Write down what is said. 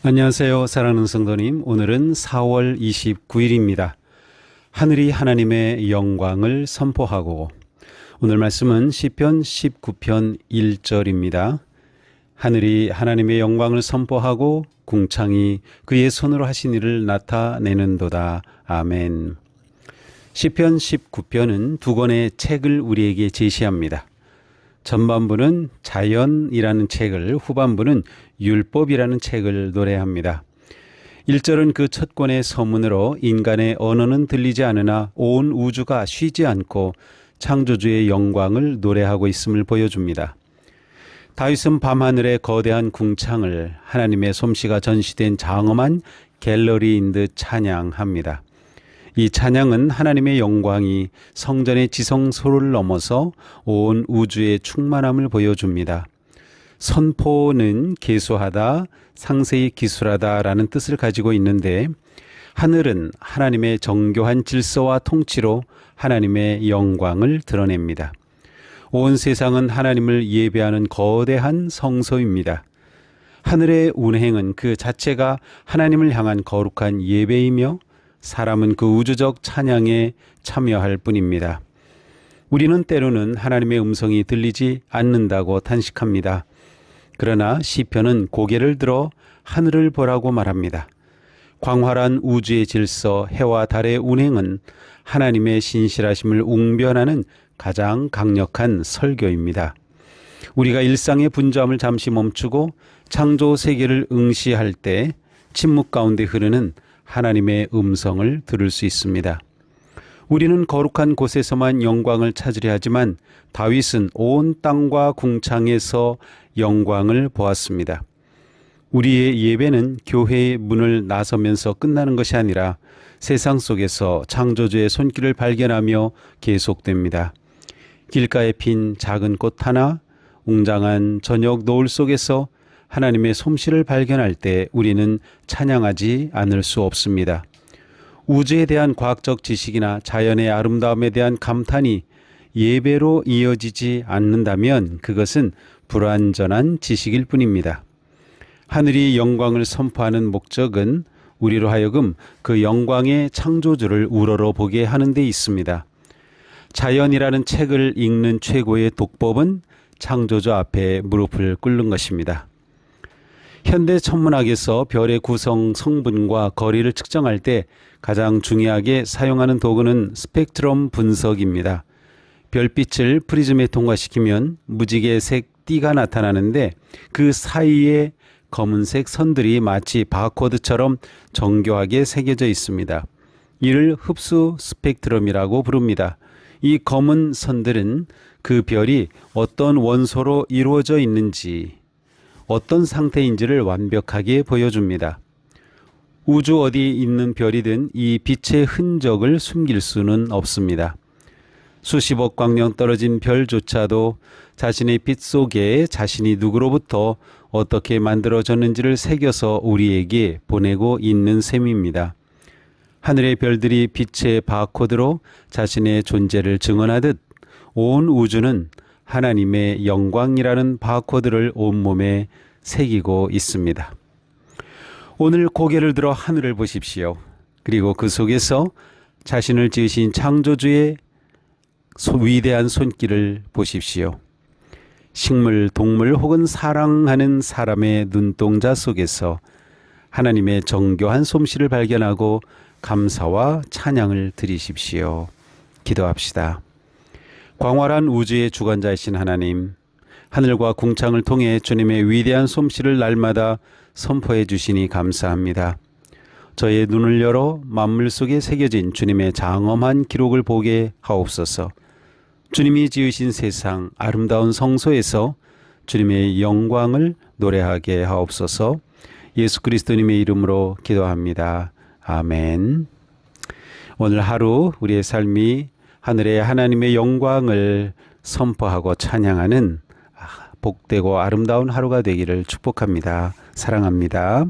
안녕하세요, 사랑하는 성도님. 오늘은 4월 29일입니다. 하늘이 하나님의 영광을 선포하고. 오늘 말씀은 시편 19편 1절입니다. 하늘이 하나님의 영광을 선포하고 궁창이 그의 손으로 하신 일을 나타내는도다. 아멘. 시편 19편은 두 권의 책을 우리에게 제시합니다. 전반부는 자연이라는 책을, 후반부는 율법이라는 책을 노래합니다. 1절은 그 첫 권의 서문으로 인간의 언어는 들리지 않으나 온 우주가 쉬지 않고 창조주의 영광을 노래하고 있음을 보여줍니다. 다윗은 밤하늘의 거대한 궁창을 하나님의 솜씨가 전시된 장엄한 갤러리인 듯 찬양합니다. 이 찬양은 하나님의 영광이 성전의 지성소를 넘어서 온 우주의 충만함을 보여줍니다. 선포는 계수하다, 상세히 기술하다 라는 뜻을 가지고 있는데, 하늘은 하나님의 정교한 질서와 통치로 하나님의 영광을 드러냅니다. 온 세상은 하나님을 예배하는 거대한 성소입니다. 하늘의 운행은 그 자체가 하나님을 향한 거룩한 예배이며 사람은 그 우주적 찬양에 참여할 뿐입니다. 우리는 때로는 하나님의 음성이 들리지 않는다고 탄식합니다. 그러나 시편은 고개를 들어 하늘을 보라고 말합니다. 광활한 우주의 질서, 해와 달의 운행은 하나님의 신실하심을 웅변하는 가장 강력한 설교입니다. 우리가 일상의 분주함을 잠시 멈추고 창조 세계를 응시할 때 침묵 가운데 흐르는 하나님의 음성을 들을 수 있습니다. 우리는 거룩한 곳에서만 영광을 찾으려 하지만 다윗은 온 땅과 궁창에서 영광을 보았습니다. 우리의 예배는 교회의 문을 나서면서 끝나는 것이 아니라 세상 속에서 창조주의 손길을 발견하며 계속됩니다. 길가에 핀 작은 꽃 하나, 웅장한 저녁 노을 속에서 하나님의 솜씨를 발견할 때 우리는 찬양하지 않을 수 없습니다. 우주에 대한 과학적 지식이나 자연의 아름다움에 대한 감탄이 예배로 이어지지 않는다면 그것은 불완전한 지식일 뿐입니다. 하늘이 영광을 선포하는 목적은 우리로 하여금 그 영광의 창조주를 우러러 보게 하는 데 있습니다. 자연이라는 책을 읽는 최고의 독법은 창조주 앞에 무릎을 꿇는 것입니다. 현대 천문학에서 별의 구성, 성분과 거리를 측정할 때 가장 중요하게 사용하는 도구는 스펙트럼 분석입니다. 별빛을 프리즘에 통과시키면 무지개색 띠가 나타나는데 그 사이에 검은색 선들이 마치 바코드처럼 정교하게 새겨져 있습니다. 이를 흡수 스펙트럼이라고 부릅니다. 이 검은 선들은 그 별이 어떤 원소로 이루어져 있는지, 어떤 상태인지를 완벽하게 보여줍니다. 우주 어디 있는 별이든 이 빛의 흔적을 숨길 수는 없습니다. 수십억 광년 떨어진 별조차도 자신의 빛 속에 자신이 누구로부터 어떻게 만들어졌는지를 새겨서 우리에게 보내고 있는 셈입니다. 하늘의 별들이 빛의 바코드로 자신의 존재를 증언하듯 온 우주는 하나님의 영광이라는 바코드를 온몸에 새기고 있습니다. 오늘 고개를 들어 하늘을 보십시오. 그리고 그 속에서 자신을 지으신 창조주의 위대한 손길을 보십시오. 식물, 동물 혹은 사랑하는 사람의 눈동자 속에서 하나님의 정교한 솜씨를 발견하고 감사와 찬양을 드리십시오. 기도합시다. 광활한 우주의 주관자이신 하나님, 하늘과 궁창을 통해 주님의 위대한 솜씨를 날마다 선포해 주시니 감사합니다. 저의 눈을 열어 만물 속에 새겨진 주님의 장엄한 기록을 보게 하옵소서. 주님이 지으신 세상 아름다운 성소에서 주님의 영광을 노래하게 하옵소서. 예수 그리스도님의 이름으로 기도합니다. 아멘. 오늘 하루 우리의 삶이 하늘의 하나님의 영광을 선포하고 찬양하는 복되고 아름다운 하루가 되기를 축복합니다. 사랑합니다.